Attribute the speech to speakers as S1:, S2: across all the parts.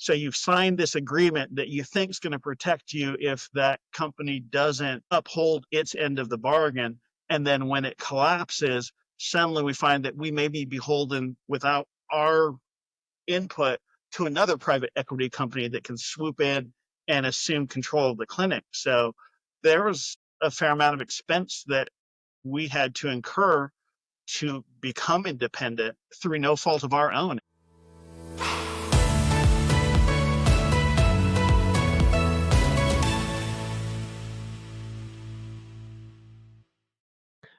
S1: So you've signed this agreement that you think is going to protect you if that company doesn't uphold its end of the bargain. And then when it collapses, suddenly we find that we may be beholden without our input to another private equity company that can swoop in and assume control of the clinic. So there was a fair amount of expense that we had to incur to become independent through no fault of our own.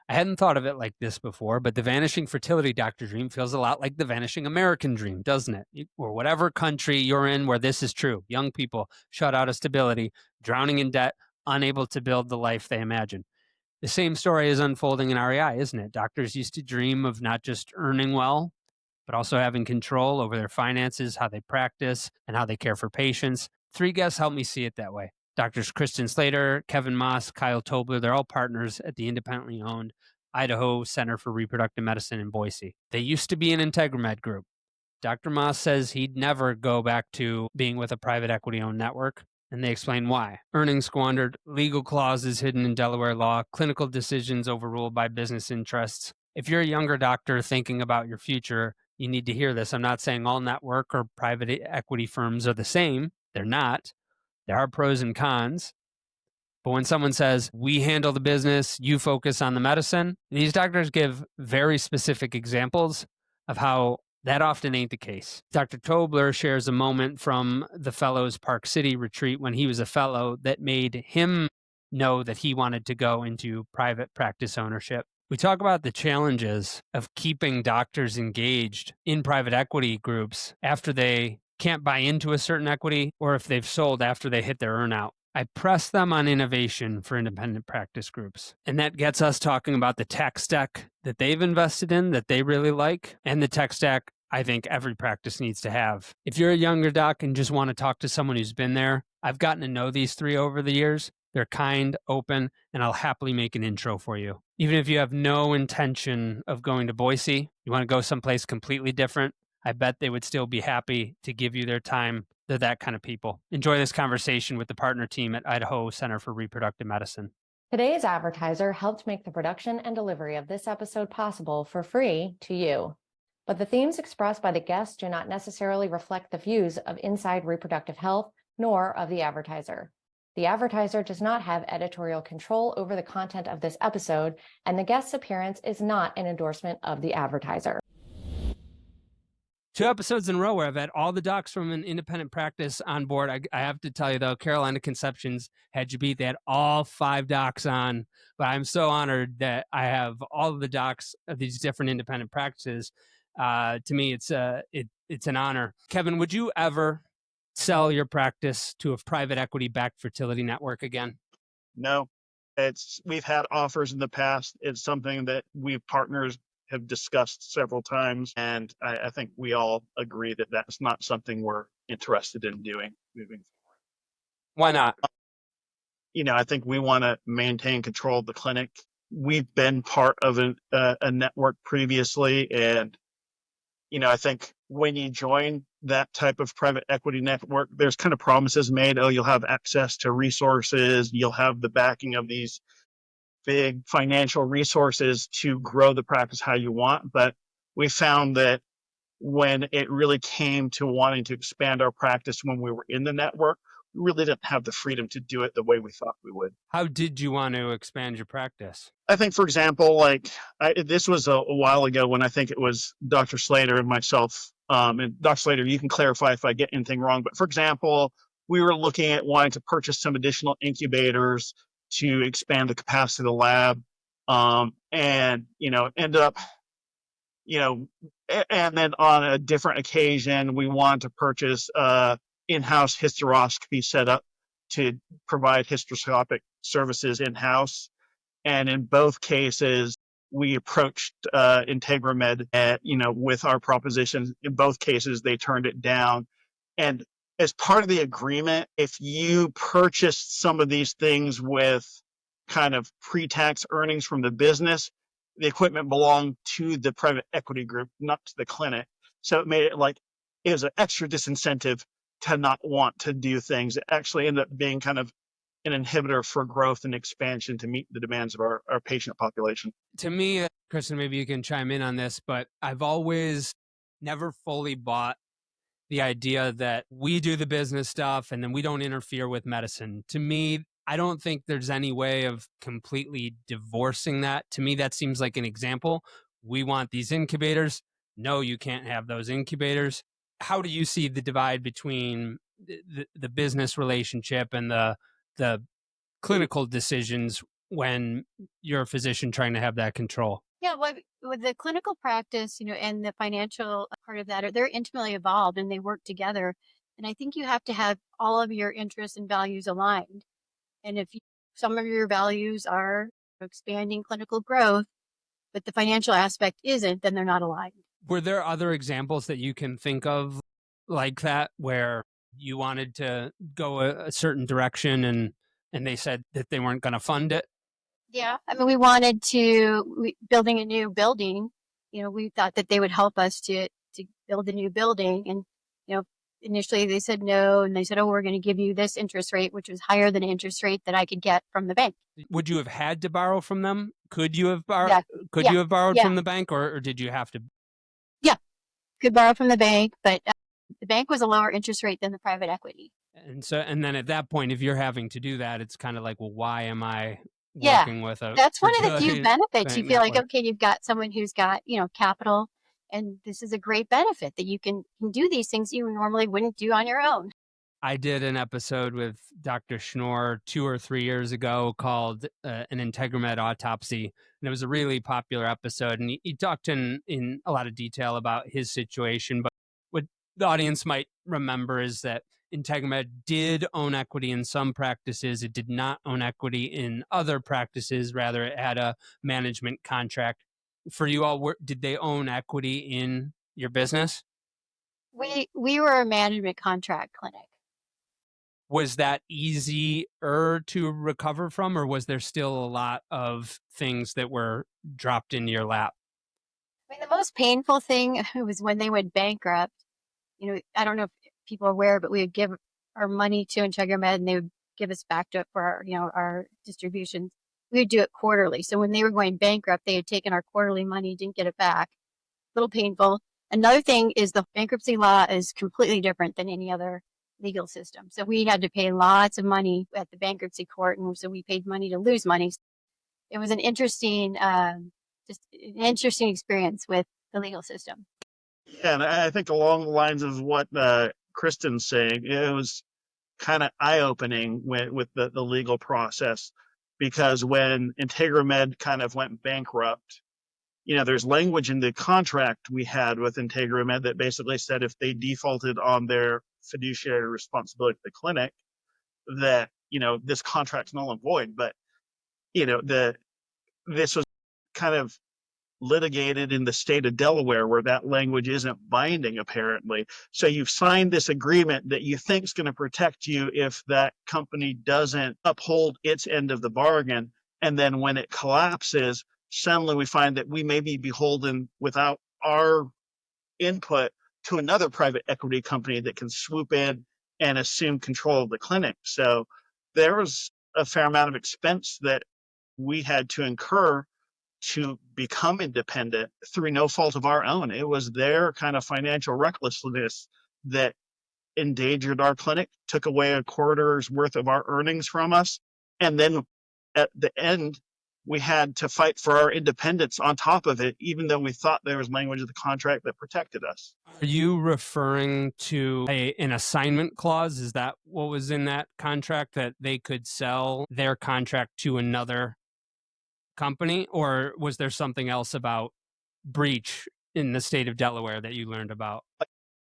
S2: I hadn't thought of it like this before, but the vanishing fertility doctor dream feels a lot like the vanishing American dream, doesn't it? Or whatever country you're in where this is true. Young people shut out of stability, drowning in debt, unable to build the life they imagine. The same story is unfolding in REI, isn't it? Doctors used to dream of not just earning well, but also having control over their finances, how they practice, and how they care for patients. 3 guests help me see it that way. Doctors Cristin Slater, Kevin Maas, Kyle Tobler, they're all partners at the independently owned Idaho Center for Reproductive Medicine in Boise. They used to be an IntegraMed group. Dr. Maas says he'd never go back to being with a private equity-owned network, and they explain why. Earnings squandered, legal clauses hidden in Delaware law, clinical decisions overruled by business interests. If you're a younger doctor thinking about your future, you need to hear this. I'm not saying all network or private equity firms are the same. They're not. There are pros and cons. But when someone says, we handle the business, you focus on the medicine, these doctors give very specific examples of how that often ain't the case. Dr. Tobler shares a moment from the Fellows Park City retreat when he was a fellow that made him know that he wanted to go into private practice ownership. We talk about the challenges of keeping doctors engaged in private equity groups after they can't buy into a certain equity or if they've sold after they hit their earnout. I press them on innovation for independent practice groups. And that gets us talking about the tech stack that they've invested in that they really like and the tech stack I think every practice needs to have. If you're a younger doc and just want to talk to someone who's been there, I've gotten to know these 3 over the years. They're kind, open, and I'll happily make an intro for you. Even if you have no intention of going to Boise, you want to go someplace completely different, I bet they would still be happy to give you their time. They're that kind of people. Enjoy this conversation with the partner team at Idaho Center for Reproductive Medicine.
S3: Today's advertiser helped make the production and delivery of this episode possible for free to you. But the themes expressed by the guests do not necessarily reflect the views of Inside Reproductive Health, nor of the advertiser. The advertiser does not have editorial control over the content of this episode, and the guest's appearance is not an endorsement of the advertiser.
S2: 2 episodes in a row where I've had all the docs from an independent practice on board. I have to tell you, though, Carolina Conceptions had you beat. They had all 5 docs on, but I'm so honored that I have all of the docs of these different independent practices. To me, it's an honor. Kevin, would you ever sell your practice to a private equity-backed fertility network again?
S1: No, we've had offers in the past. It's something that we partners have discussed several times, and I think we all agree that that's not something we're interested in doing moving forward.
S2: Why not?
S1: I think we want to maintain control of the clinic. We've been part of a network previously, and I think when you join that type of private equity network, there's kind of promises made. Oh, you'll have access to resources. You'll have the backing of these big financial resources to grow the practice how you want. But we found that when it really came to wanting to expand our practice when we were in the network, we really didn't have the freedom to do it the way we thought we would.
S2: How did you want to expand your practice?
S1: I think, for example, this was a while ago when I think it was Dr. Slater and myself. And Dr. Slater, you can clarify if I get anything wrong. But for example, we were looking at wanting to purchase some additional incubators to expand the capacity of the lab. And ended up, and then on a different occasion, we wanted to purchase in-house hysteroscopy setup to provide hysteroscopic services in-house. And in both cases, we approached IntegraMed with our propositions. In both cases, they turned it down. And as part of the agreement, if you purchased some of these things with kind of pre-tax earnings from the business, the equipment belonged to the private equity group, not to the clinic. So it made it like it was an extra disincentive to not want to do things that actually end up being kind of an inhibitor for growth and expansion to meet the demands of our patient population.
S2: To me, Cristin, maybe you can chime in on this, but I've always never fully bought the idea that we do the business stuff and then we don't interfere with medicine. To me, I don't think there's any way of completely divorcing that. To me, that seems like an example. We want these incubators. No, you can't have those incubators. How do you see the divide between the business relationship and the clinical decisions when you're a physician trying to have that control?
S4: Yeah, well, with the clinical practice, and the financial part of that, they're intimately involved and they work together. And I think you have to have all of your interests and values aligned. And if some of your values are expanding clinical growth, but the financial aspect isn't, then they're not aligned.
S2: Were there other examples that you can think of like that where you wanted to go a certain direction and they said that they weren't going to fund it?
S4: Yeah, I mean, we wanted to building a new building. We thought that they would help us to build a new building, and initially they said no, and they said, "Oh, we're going to give you this interest rate," which was higher than the interest rate that I could get from the bank.
S2: Would you have had to borrow from them? Could you have borrowed?
S4: Yeah.
S2: Could
S4: Yeah.
S2: you have borrowed
S4: Yeah.
S2: from the bank, or did you have to?
S4: Could borrow from the bank, but the bank was a lower interest rate than the private equity.
S2: And then at that point, if you're having to do that, it's kind of like, well, why am I
S4: Yeah,
S2: working with a?
S4: That's one of the few
S2: fertility
S4: benefits. You
S2: bank
S4: feel like,
S2: network?
S4: okay, you've got someone who's got, capital, and this is a great benefit that you can do these things you normally wouldn't do on your own.
S2: I did an episode with Dr. Schnorr 2 or 3 years ago called an Integramed autopsy. And it was a really popular episode. And he talked in a lot of detail about his situation. But what the audience might remember is that Integramed did own equity in some practices. It did not own equity in other practices. Rather, it had a management contract. For you all, did they own equity in your business?
S4: We were a management contract clinic.
S2: Was that easier to recover from, or was there still a lot of things that were dropped into your lap?
S4: I mean, the most painful thing was when they went bankrupt. I don't know if people are aware, but we would give our money to Integramed and they would give us back to it for our distributions. We would do it quarterly. So when they were going bankrupt, they had taken our quarterly money, didn't get it back. A little painful. Another thing is the bankruptcy law is completely different than any other legal system. So we had to pay lots of money at the bankruptcy court, and so we paid money to lose money. It was an interesting, experience with the legal system.
S1: Yeah, and I think along the lines of what Kristin's saying, it was kind of eye-opening with the legal process, because when Integramed kind of went bankrupt, there's language in the contract we had with Integramed that basically said if they defaulted on their fiduciary responsibility to the clinic, that, this contract's null and void. But, this was kind of litigated in the state of Delaware, where that language isn't binding, apparently. So you've signed this agreement that you think is going to protect you if that company doesn't uphold its end of the bargain. And then when it collapses, suddenly we find that we may be beholden without our input to another private equity company that can swoop in and assume control of the clinic. So there was a fair amount of expense that we had to incur to become independent through no fault of our own. It was their kind of financial recklessness that endangered our clinic, took away a quarter's worth of our earnings from us. And then at the end, we had to fight for our independence on top of it, even though we thought there was language of the contract that protected us.
S2: Are you referring to an assignment clause? Is that what was in that contract, that they could sell their contract to another company? Or was there something else about breach in the state of Delaware that you learned about?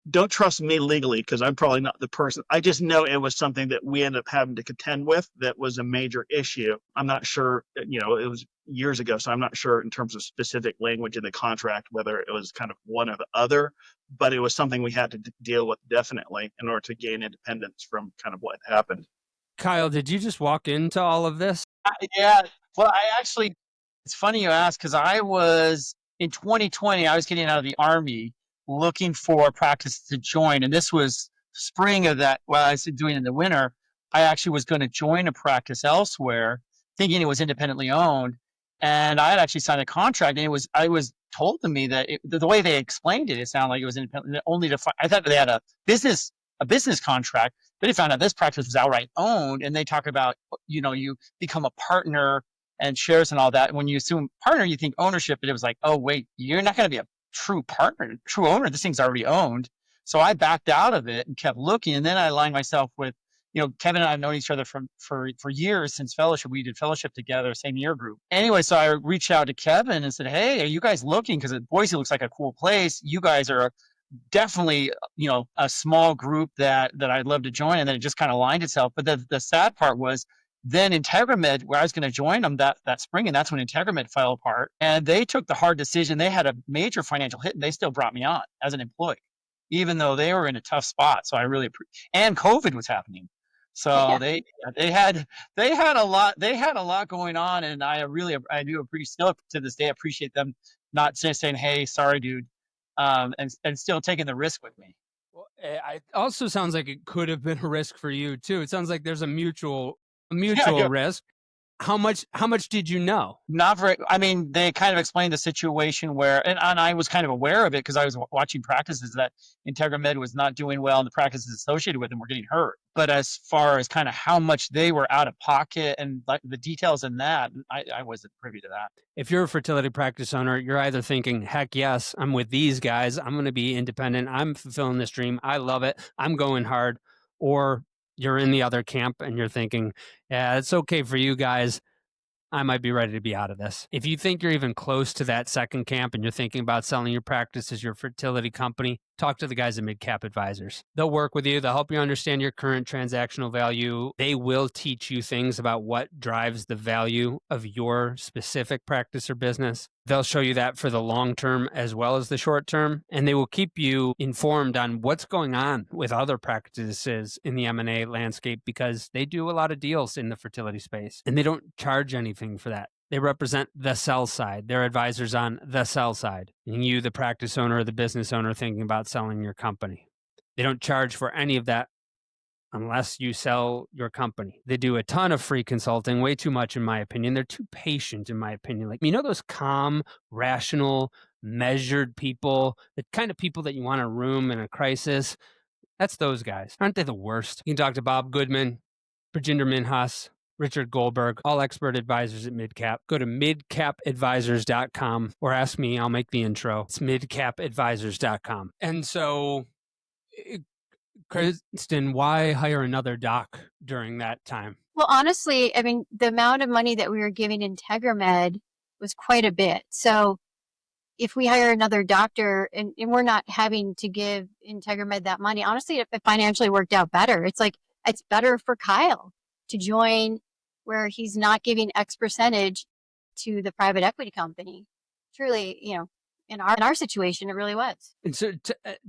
S1: Don't trust me legally, because I'm probably not the person. I just know it was something that we ended up having to contend with that was a major issue. I'm not sure, it was years ago, so I'm not sure in terms of specific language in the contract, whether it was kind of one or the other, but it was something we had to deal with definitely in order to gain independence from kind of what happened.
S2: Kyle, did you just walk into all of this?
S5: Yeah. Well, it's funny you ask, because in 2020, I was getting out of the Army looking for practice to join. And this was spring of that, while I was doing it in the winter, I actually was going to join a practice elsewhere, thinking it was independently owned. And I had actually signed a contract, and I was told to me that the way they explained it, it sounded like it was independent only to. I thought they had a business contract, but they found out this practice was outright owned, and they talk about, you become a partner and shares and all that. When you assume partner, you think ownership, but it was like, oh wait, you're not going to be a true partner, true owner. This thing's already owned. So I backed out of it and kept looking, and then I aligned myself with, Kevin and I have known each other for years since fellowship. We did fellowship together, same year group. Anyway, so I reached out to Kevin and said, "Hey, are you guys looking? Because Boise looks like a cool place. You guys are definitely, a small group that I'd love to join." And then it just kind of aligned itself. But the sad part was then IntegraMed, where I was going to join them that spring, and that's when IntegraMed fell apart. And they took the hard decision. They had a major financial hit, and they still brought me on as an employee, even though they were in a tough spot. So I really and COVID was happening. So they had a lot going on, and I do still to this day appreciate them not just saying, "Hey, sorry, dude," and still taking the risk with me.
S2: Well, it also sounds like it could have been a risk for you too. It sounds like there's a mutual risk. How much did you know?
S5: Not very. I mean, they kind of explained the situation where, and I was kind of aware of it because I was watching practices that IntegraMed was not doing well, and the practices associated with them were getting hurt. But as far as kind of how much they were out of pocket and like the details in that, I wasn't privy to that.
S2: If you're a fertility practice owner, you're either thinking, heck yes, I'm with these guys. I'm going to be independent. I'm fulfilling this dream. I love it. I'm going hard. Or you're in the other camp and you're thinking, yeah, it's okay for you guys. I might be ready to be out of this. If you think you're even close to that second camp and you're thinking about selling your practice as your fertility company, talk to the guys at MidCap Advisors. They'll work with you. They'll help you understand your current transactional value. They will teach you things about what drives the value of your specific practice or business. They'll show you that for the long term as well as the short term, and they will keep you informed on what's going on with other practices in the M&A landscape because they do a lot of deals in the fertility space, and they don't charge anything for that. They represent the sell side. They're advisors on the sell side. And you, the practice owner or the business owner thinking about selling your company. They don't charge for any of that unless you sell your company. They do a ton of free consulting, way too much in my opinion. They're too patient in my opinion. Like, those calm, rational, measured people, the kind of people that you want in a room in a crisis, that's those guys. Aren't they the worst? You can talk to Bob Goodman, Brajinder Minhas, Richard Goldberg, all expert advisors at MidCap. Go to midcapadvisors.com or ask me, I'll make the intro. It's midcapadvisors.com. And so, Cristin, why hire another doc during that time?
S4: Well, honestly, I mean, the amount of money that we were giving IntegraMed was quite a bit. So if we hire another doctor and we're not having to give IntegraMed that money, honestly, it financially worked out better. It's like, it's better for Kyle to join where he's not giving X percentage to the private equity company. Truly, in our situation, it really was.
S2: And so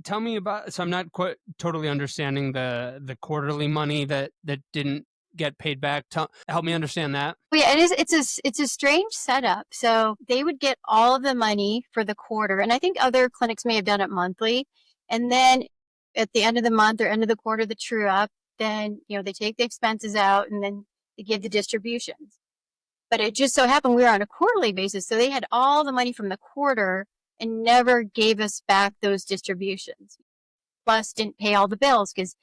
S2: tell me about, so I'm not quite totally understanding the quarterly money that didn't get paid back. Help me understand that.
S4: Well, yeah, it's a strange setup. So they would get all of the money for the quarter. And I think other clinics may have done it monthly. And then at the end of the month or end of the quarter, the true up, then, they take the expenses out and then they give the distributions. But it just so happened we were on a quarterly basis. So they had all the money from the quarter and never gave us back those distributions. Plus didn't pay all the bills because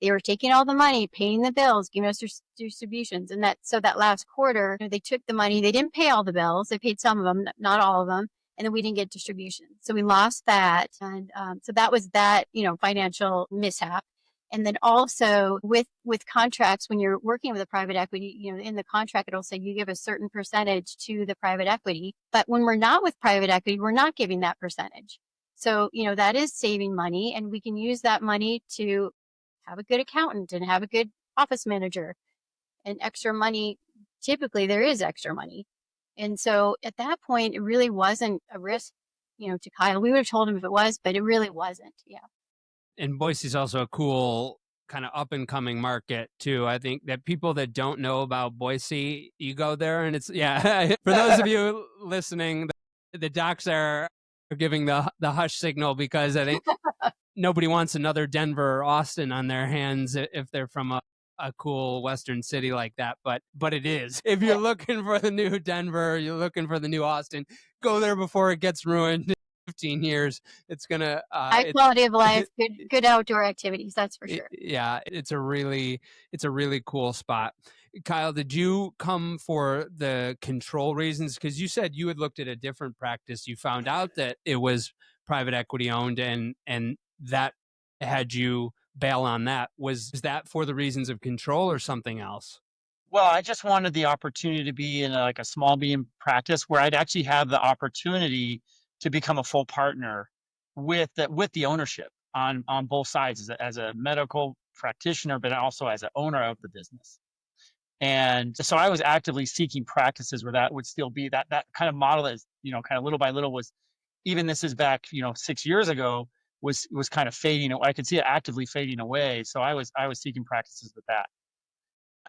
S4: they were taking all the money, paying the bills, giving us distributions. And that last quarter, they took the money. They didn't pay all the bills. They paid some of them, not all of them. And then we didn't get distributions. So we lost that. And so that was that, financial mishap. And then also with contracts, when you're working with a private equity, in the contract, it'll say you give a certain percentage to the private equity. But when we're not with private equity, we're not giving that percentage. So, that is saving money, and we can use that money to have a good accountant and have a good office manager. And extra money, typically there is extra money. And so at that point, it really wasn't a risk, to Kyle. We would have told him if it was, but it really wasn't. Yeah.
S2: And Boise's also a cool kind of up and coming market too. I think that people that don't know about Boise, you go there and it's, for those of you listening, the docs are giving the hush signal because I think nobody wants another Denver or Austin on their hands if they're from a cool Western city like that. But it is. If you're looking for the new Denver, you're looking for the new Austin, go there before it gets ruined in 15 years. It's gonna
S4: high quality of life, good outdoor activities, that's for sure.
S2: Yeah, it's a really cool spot. Kyle, did you come for the control reasons? Because you said you had looked at a different practice. You found out that it was private equity owned, and that had you bail on that. Was that for the reasons of control or something else?
S5: Well, I just wanted the opportunity to be in like a small medium practice where I'd actually have the opportunity to become a full partner with the ownership on both sides as a medical practitioner, but also as an owner of the business. And so I was actively seeking practices where that would still be that kind of model is, kind of little by little was, even this is back, 6 years ago, was kind of fading. I could see it actively fading away. So I was seeking practices with that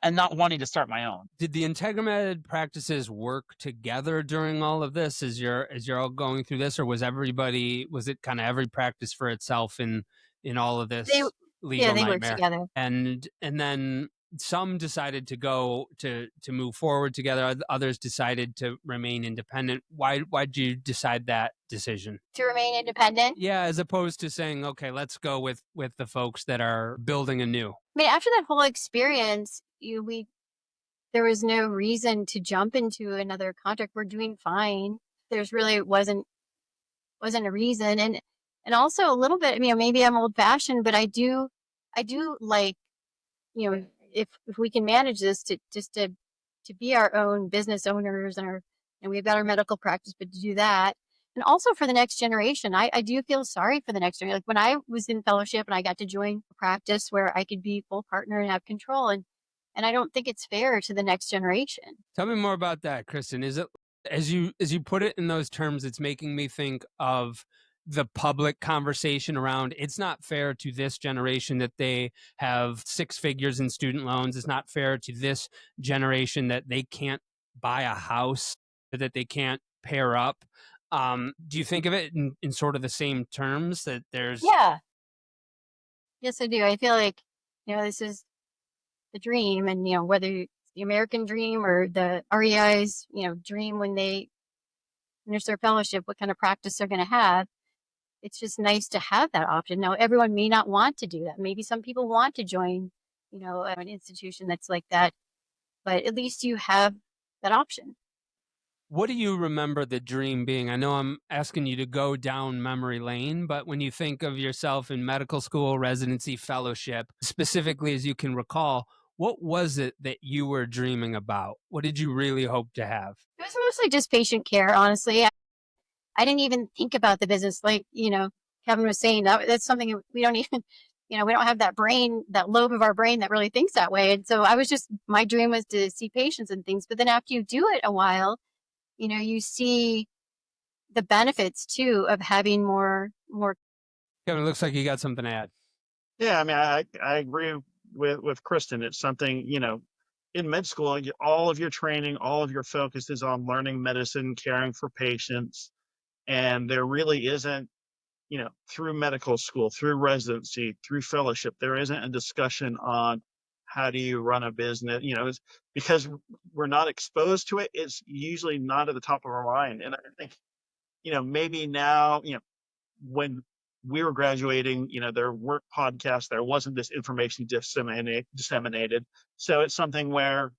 S5: and not wanting to start my own.
S2: Did the IntegraMed practices work together during all of this as you're all going through this, or was it kind of every practice for itself in all of this legal
S4: they
S2: nightmare?
S4: work together.
S2: And then some decided to go to move forward together. Others decided to remain independent. Why'd you decide that decision?
S4: To remain independent?
S2: Yeah, as opposed to saying, okay, let's go with the folks that are building anew.
S4: I mean, after that whole experience, there was no reason to jump into another contract. We're doing fine. There's really wasn't a reason. And also a little bit, maybe I'm old fashioned, but I do like, if we can manage this to be our own business owners and we've got our medical practice, but to do that. And also for the next generation, I do feel sorry for the next generation. Like when I was in fellowship and I got to join a practice where I could be full partner and have control, and I don't think it's fair to the next generation.
S2: Tell me more about that, Cristin. Is it, as you put it in those terms, it's making me think of the public conversation around it's not fair to this generation that they have 6 figures in student loans. It's not fair to this generation that they can't buy a house, that they can't pair up. Do you think of it in sort of the same terms that there's...
S4: Yeah. Yes, I do. I feel like, this is the dream, and, whether it's the American dream or the REIs, dream when they finish their fellowship, what kind of practice they're going to have. It's just nice to have that option. Now, everyone may not want to do that. Maybe some people want to join, an institution that's like that, but at least you have that option.
S2: What do you remember the dream being? I know I'm asking you to go down memory lane, but when you think of yourself in medical school, residency, fellowship, specifically as you can recall, what was it that you were dreaming about? What did you really hope to have?
S4: It was mostly just patient care, honestly. I didn't even think about the business. Like, Kevin was saying, that's something we don't even, we don't have that brain, that lobe of our brain that really thinks that way. And so my dream was to see patients and things. But then after you do it a while, you see the benefits too of having more.
S2: Kevin, it looks like you got something to add.
S1: Yeah, I mean, I agree with Cristin. It's something, in med school, all of your training, all of your focus is on learning medicine, caring for patients. And there really isn't, through medical school, through residency, through fellowship, there isn't a discussion on how do you run a business. It's because we're not exposed to it. It's usually not at the top of our mind. And I think, maybe now, when we were graduating, there weren't podcasts, there wasn't this information disseminated. So it's something where,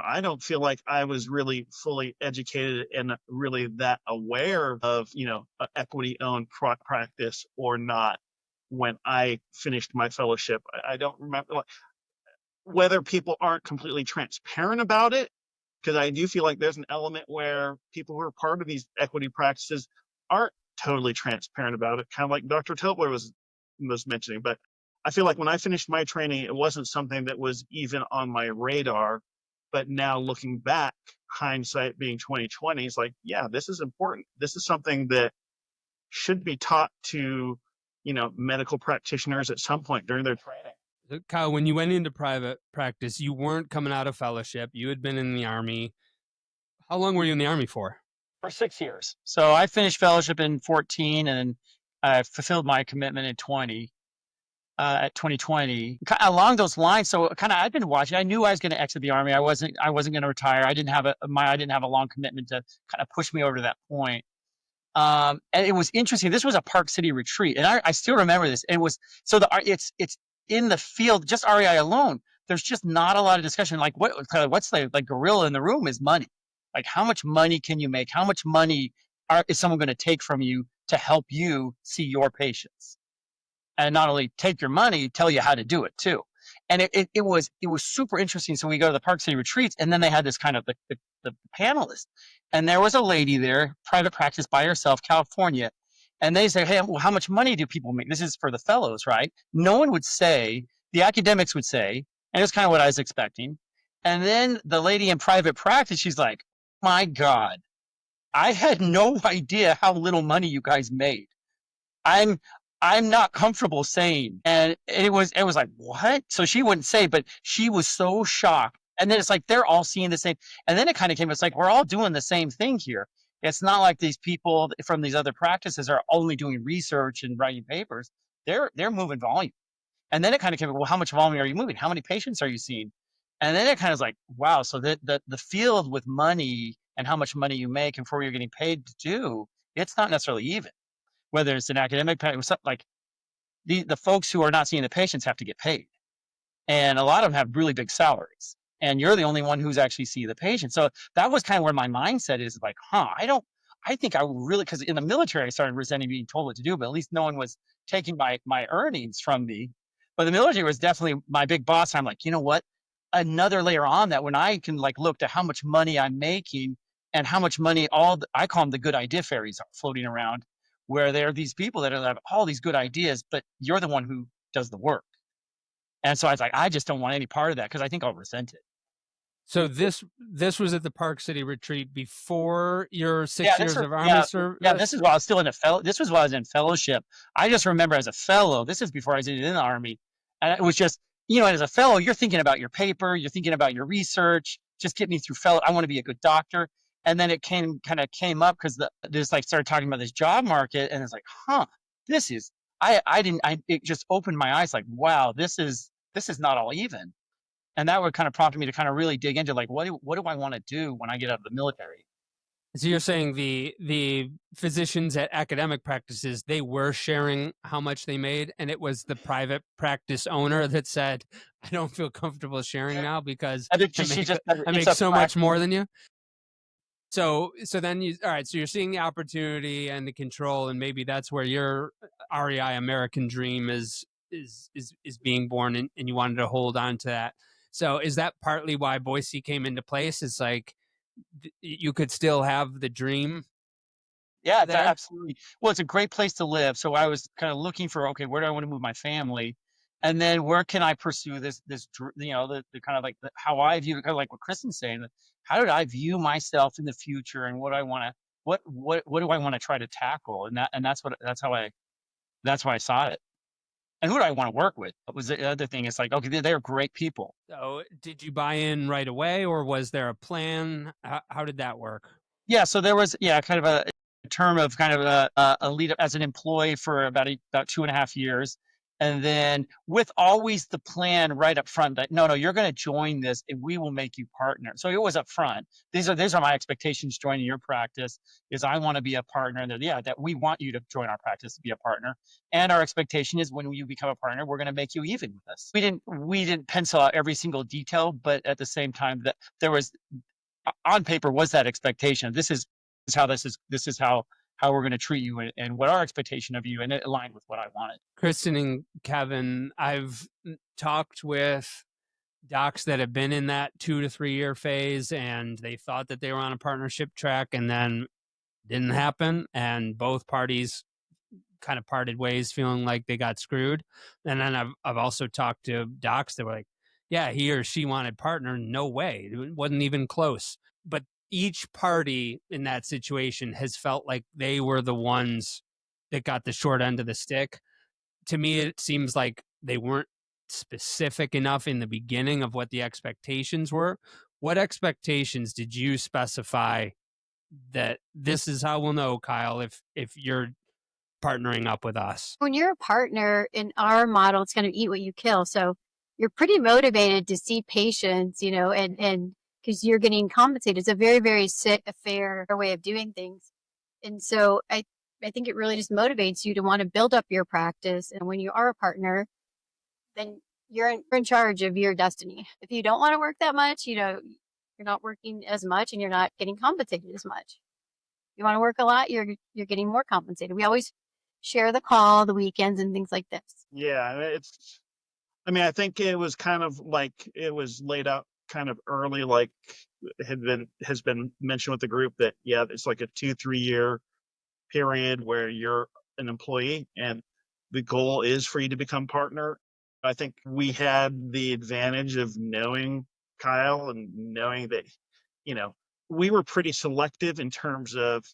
S1: I don't feel like I was really fully educated and really that aware of, an equity-owned practice or not when I finished my fellowship. I don't remember whether people aren't completely transparent about it, because I do feel like there's an element where people who are part of these equity practices aren't totally transparent about it, kind of like Dr. Tobler was mentioning. But I feel like when I finished my training, it wasn't something that was even on my radar. But now looking back, hindsight being 2020, it's like, yeah, this is important. This is something that should be taught to, medical practitioners at some point during their training.
S2: Kyle, when you went into private practice, you weren't coming out of fellowship. You had been in the Army. How long were you in the Army for?
S5: For 6 years. So I finished fellowship in 14 and I fulfilled my commitment in 2020, along those lines. So kind of, I've been watching. I knew I was going to exit the Army. I wasn't going to retire. I didn't have a long commitment to kind of push me over to that point. And it was interesting. This was a Park City retreat, and I still remember this. It was so it's in the field, just REI alone. There's just not a lot of discussion. Like what's the like gorilla in the room is money. Like how much money can you make? How much money is someone going to take from you to help you see your patients? And not only take your money, tell you how to do it too. And it was super interesting. So we go to the Park City retreats, and then they had this kind of the panelists, and there was a lady there, private practice by herself, California, and they say, hey, well, how much money do people make? This is for the fellows, right? No one would say, the academics would say, and it's kind of what I was expecting. And then the lady in private practice, she's like, my God, I had no idea how little money you guys made. I'm not comfortable saying. And it was like, what? So she wouldn't say, but she was so shocked. And then it's like, they're all seeing the same. And then it kind of came, it's like, we're all doing the same thing here. It's not like these people from these other practices are only doing research and writing papers. They're moving volume. And then it kind of came, well, how much volume are you moving? How many patients are you seeing? And then it kind of was like, wow. So the field with money and how much money you make and for what you're getting paid to do, it's not necessarily even. Whether it's an academic, like the folks who are not seeing the patients have to get paid. And a lot of them have really big salaries. And you're the only one who's actually see the patient. So that was kind of where my mindset is like, I think I really, because in the military, I started resenting being told what to do, but at least no one was taking my earnings from me. But the military was definitely my big boss. I'm like, you know what? Another layer on that, when I can like look to how much money I'm making and how much money I call them the good idea fairies are floating around, where there are these people that have all these good ideas, but you're the one who does the work. And so I was like, I just don't want any part of that because I think I'll resent it.
S2: So this was at the Park City retreat before your 6 years of Army service?
S5: Yeah, this is while I was still in this was while I was in fellowship. I just remember as a fellow, this is before I was in the Army. And it was just, as a fellow, you're thinking about your paper, you're thinking about your research, just get me through fellow. I want to be a good doctor. And then it came up because started talking about this job market, and it's like, this is, it just opened my eyes like, wow, this is not all even. And that would kind of prompt me to kind of really dig into like, what do I want to do when I get out of the military?
S2: So you're saying the physicians at academic practices, they were sharing how much they made, and it was the private practice owner that said, I don't feel comfortable sharing now because I make so much more than you. So then all right, so you're seeing the opportunity and the control, and maybe that's where your REI American dream is being born, and you wanted to hold on to that. So is that partly why Boise came into place? It's like you could still have the dream.
S5: Yeah, absolutely. Well, it's a great place to live. So I was kind of looking for, okay, where do I want to move my family? And then where can I pursue the kind of like how I view it, kind of like what Cristin's saying, how did I view myself in the future, and what do I want to, what do I want to try to tackle? And that's why I saw it. And who do I want to work with? What was the other thing? It's like, okay, they're great people.
S2: So did you buy in right away, or was there a plan? How did that work?
S5: Yeah, so there was, kind of a term of kind of a lead as an employee for about 2.5 years. And then with always the plan right up front that, no, you're going to join this and we will make you partner. So it was up front. These are my expectations joining your practice is I want to be a partner. And that we want you to join our practice to be a partner. And our expectation is when you become a partner, we're going to make you even with us. We didn't pencil out every single detail, but at the same time that there was on paper was that expectation. This is how we're going to treat you and what our expectation of you, and it aligned with what I wanted.
S2: Cristin and Kevin, I've talked with docs that have been in that 2 to 3 year phase, and they thought that they were on a partnership track, and then didn't happen, and both parties kind of parted ways feeling like they got screwed. And then I've also talked to docs that were like, yeah, he or she wanted partner. No way. It wasn't even close. But each party in that situation has felt like they were the ones that got the short end of the stick. To me, it seems like they weren't specific enough in the beginning of what the expectations were. What expectations did you specify that this is how we'll know, Kyle, if you're partnering up with us?
S4: When you're a partner in our model, it's kind of eat what you kill. So you're pretty motivated to see patients, and because you're getting compensated. It's a very, very fair way of doing things. And so I think it really just motivates you to want to build up your practice. And when you are a partner, then you're in charge of your destiny. If you don't want to work that much, you're not working as much and you're not getting compensated as much. You want to work a lot, you're getting more compensated. We always share the call, the weekends, and things like this.
S1: Yeah, I think it was kind of like it was laid out kind of early, like has been mentioned with the group that, yeah, it's like a 2-3 year period where you're an employee and the goal is for you to become partner. I think we had the advantage of knowing Kyle and knowing that, we were pretty selective in terms of,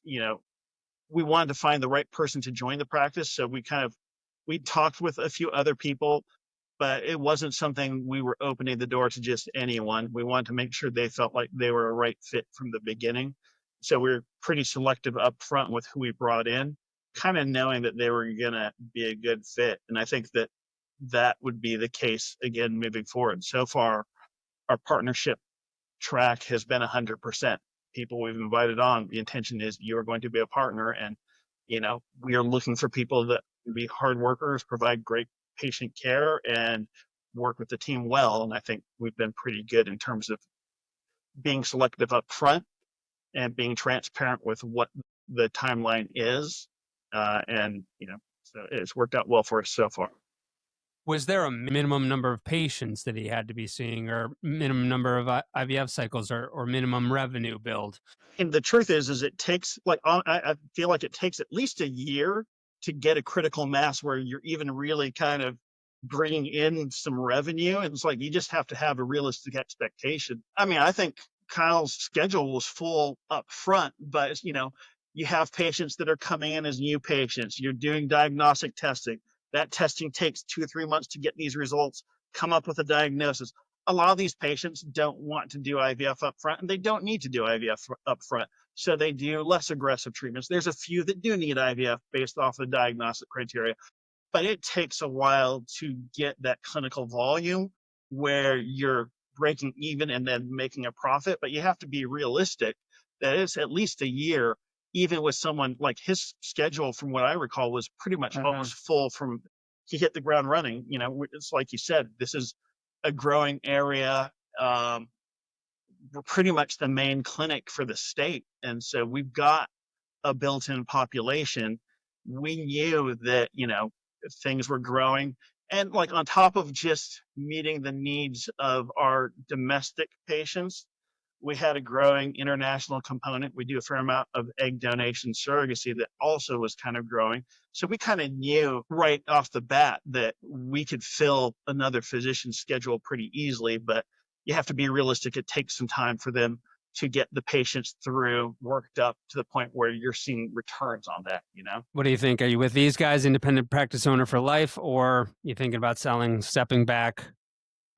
S1: we wanted to find the right person to join the practice. So we talked with a few other people, but it wasn't something we were opening the door to just anyone. We wanted to make sure they felt like they were a right fit from the beginning. So we were pretty selective up front with who we brought in, kind of knowing that they were going to be a good fit. And I think that would be the case again moving forward. So far, our partnership track has been 100%. People we've invited on, the intention is you are going to be a partner, and we are looking for people that can be hard workers, provide great patient care, and work with the team well. And I think we've been pretty good in terms of being selective up front and being transparent with what the timeline is. So it's worked out well for us so far.
S2: Was there a minimum number of patients that he had to be seeing, or minimum number of IVF cycles, or minimum revenue build?
S1: And the truth is it takes I feel like it takes at least a year to get a critical mass where you're even really kind of bringing in some revenue. And it's like, you just have to have a realistic expectation. I think Kyle's schedule was full up front, but you have patients that are coming in as new patients. You're doing diagnostic testing. That testing takes 2 or 3 months to get these results, come up with a diagnosis. A lot of these patients don't want to do IVF up front, and they don't need to do IVF up front. So they do less aggressive treatments. There's a few that do need IVF based off the diagnostic criteria, but it takes a while to get that clinical volume where you're breaking even and then making a profit. But you have to be realistic that it's at least a year, even with someone like his schedule, from what I recall, was pretty much almost full from he hit the ground running. It's like you said, this is a growing area. We're pretty much the main clinic for the state. And so we've got a built-in population. We knew that, things were growing. And like on top of just meeting the needs of our domestic patients, we had a growing international component. We do a fair amount of egg donation surrogacy that also was kind of growing. So we kind of knew right off the bat that we could fill another physician's schedule pretty easily, but you have to be realistic. It takes some time for them to get the patients through, worked up to the point where you're seeing returns on that,
S2: What do you think? Are you with these guys, independent practice owner for life, or you thinking about selling, stepping back,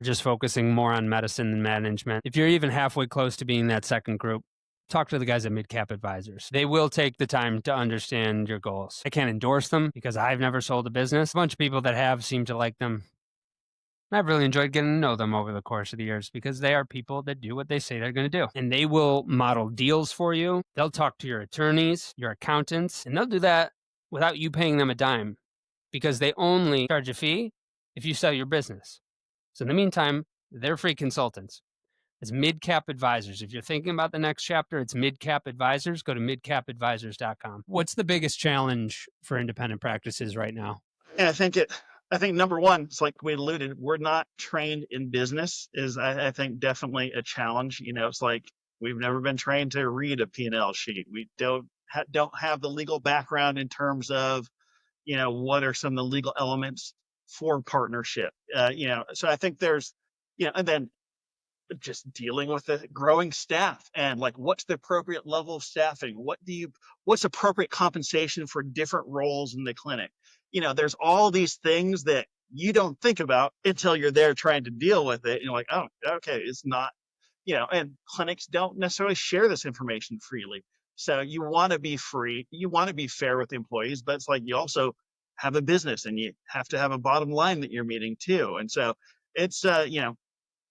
S2: just focusing more on medicine and management? If you're even halfway close to being that second group, talk to the guys at Midcap Advisors. They will take the time to understand your goals. I can't endorse them because I've never sold a business. A bunch of people that have seem to like them. I've really enjoyed getting to know them over the course of the years because they are people that do what they say they're going to do. And they will model deals for you. They'll talk to your attorneys, your accountants, and they'll do that without you paying them a dime because they only charge a fee if you sell your business. So in the meantime, they're free consultants. It's Midcap Advisors. If you're thinking about the next chapter, it's Midcap Advisors. Go to midcapadvisors.com. What's the biggest challenge for independent practices right now?
S1: Yeah, I think number one, it's like we alluded, we're not trained in business is I think definitely a challenge. It's like we've never been trained to read a P&L sheet. We don't have the legal background in terms of, what are some of the legal elements for partnership. So I think there's, and then just dealing with the growing staff and like what's the appropriate level of staffing, what's appropriate compensation for different roles in the clinic. There's all these things that you don't think about until you're there trying to deal with it. You're like, oh, okay, it's not, and clinics don't necessarily share this information freely. So you want to be free, you want to be fair with the employees, but it's like you also have a business and you have to have a bottom line that you're meeting too. And so it's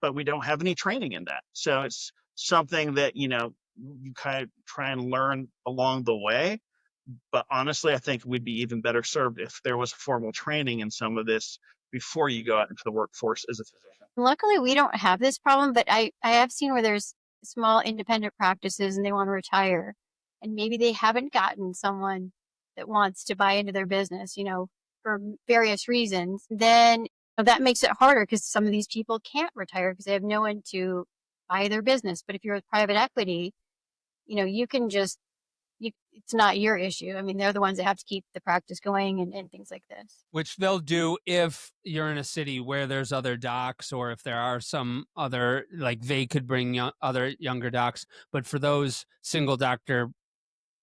S1: but we don't have any training in that. So it's something that, you kind of try and learn along the way. But honestly, I think we'd be even better served if there was formal training in some of this before you go out into the workforce as a physician.
S4: Luckily, we don't have this problem, but I have seen where there's small independent practices and they want to retire. And maybe they haven't gotten someone that wants to buy into their business, for various reasons. Then that makes it harder because some of these people can't retire because they have no one to buy their business. But if you're with private equity, you can just, it's not your issue. I mean, they're the ones that have to keep the practice going and things like this.
S2: Which they'll do if you're in a city where there's other docs, or if there are some other, like they could bring other younger docs. But for those single doctor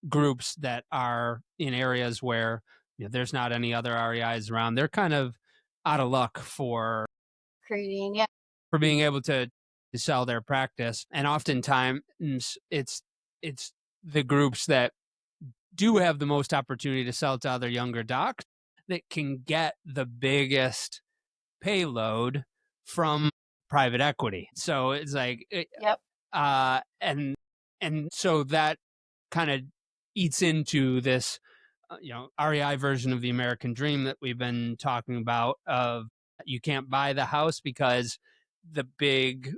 S2: groups that are in areas where there's not any other REIs around, they're kind of out of luck for
S4: Creating, yeah.
S2: for being able to sell their practice. And oftentimes it's the groups that do have the most opportunity to sell to other younger docs that can get the biggest payload from private equity. So it's like,
S4: Yep.
S2: And so that kind of eats into this, REI version of the American dream that we've been talking about, of you can't buy the house because the big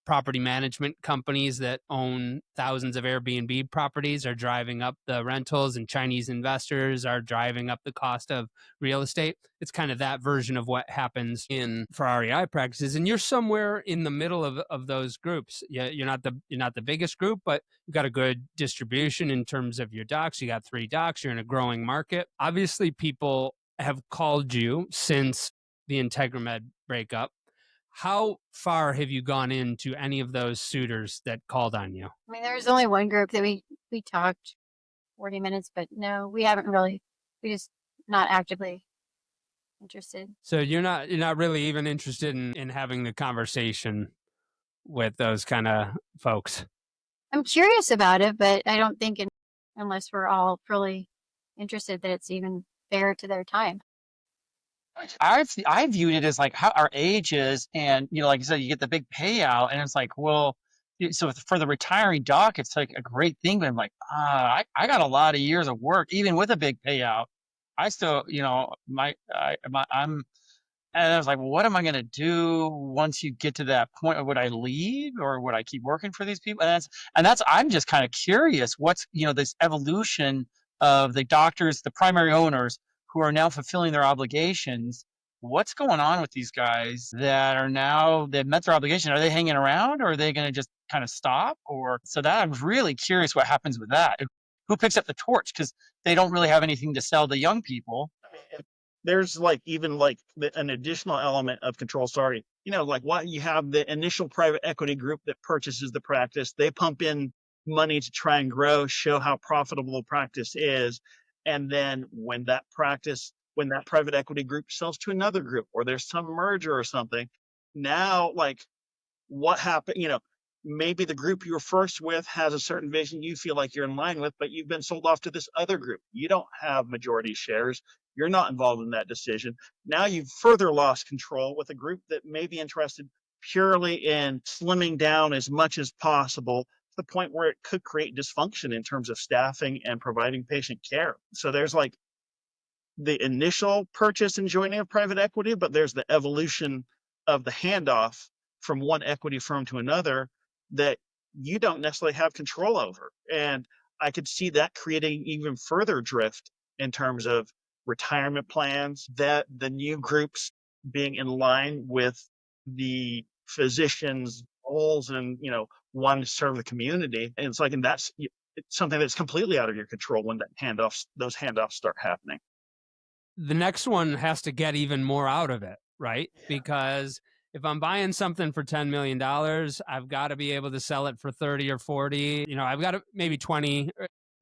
S2: property management companies that own thousands of Airbnb properties are driving up the rentals, and Chinese investors are driving up the cost of real estate. It's kind of that version of what happens for REI practices. And you're somewhere in the middle of those groups. You're not the biggest group, but you've got a good distribution in terms of your docs. You got 3 docs. You're in a growing market. Obviously, people have called you since the IntegraMed breakup. How far have you gone into any of those suitors that called on you?
S4: I mean, there was only one group that we talked 40 minutes, but no, we haven't really. We just not actively interested.
S2: So you're not really even interested in having the conversation with those kind of folks.
S4: I'm curious about it, but I don't think unless we're all really interested that it's even fair to their time.
S5: I viewed it as like how our age is, and like you said, you get the big payout, and it's like, well, so for the retiring doc, it's like a great thing. But I'm like, I got a lot of years of work, even with a big payout. I still, I'm, and I was like, well, what am I going to do once you get to that point? Would I leave, or would I keep working for these people? And that's I'm just kind of curious what's this evolution of the doctors, the primary owners, who are now fulfilling their obligations. What's going on with these guys that are now, they've met their obligation? Are they hanging around, or are they going to just kind of stop? Or so that I'm really curious what happens with that. Who picks up the torch? Because they don't really have anything to sell to young people.
S1: There's even an additional element of control. Sorry, like what you have the initial private equity group that purchases the practice. They pump in money to try and grow, show how profitable the practice is. And then when that private equity group sells to another group, or there's some merger or something, now what happened, maybe the group you were first with has a certain vision you feel like you're in line with, but you've been sold off to this other group. You don't have majority shares. You're not involved in that decision. Now you've further lost control with a group that may be interested purely in slimming down as much as possible, to the point where it could create dysfunction in terms of staffing and providing patient care. So there's the initial purchase and joining of private equity, but there's the evolution of the handoff from one equity firm to another that you don't necessarily have control over. And I could see that creating even further drift in terms of retirement plans, that the new groups being in line with the physicians' goals and, wanting to serve the community. And that's something that's completely out of your control when those handoffs start happening.
S2: The next one has to get even more out of it, right? Yeah. Because if I'm buying something for $10 million, I've got to be able to sell it for 30 or 40. I've got to maybe 20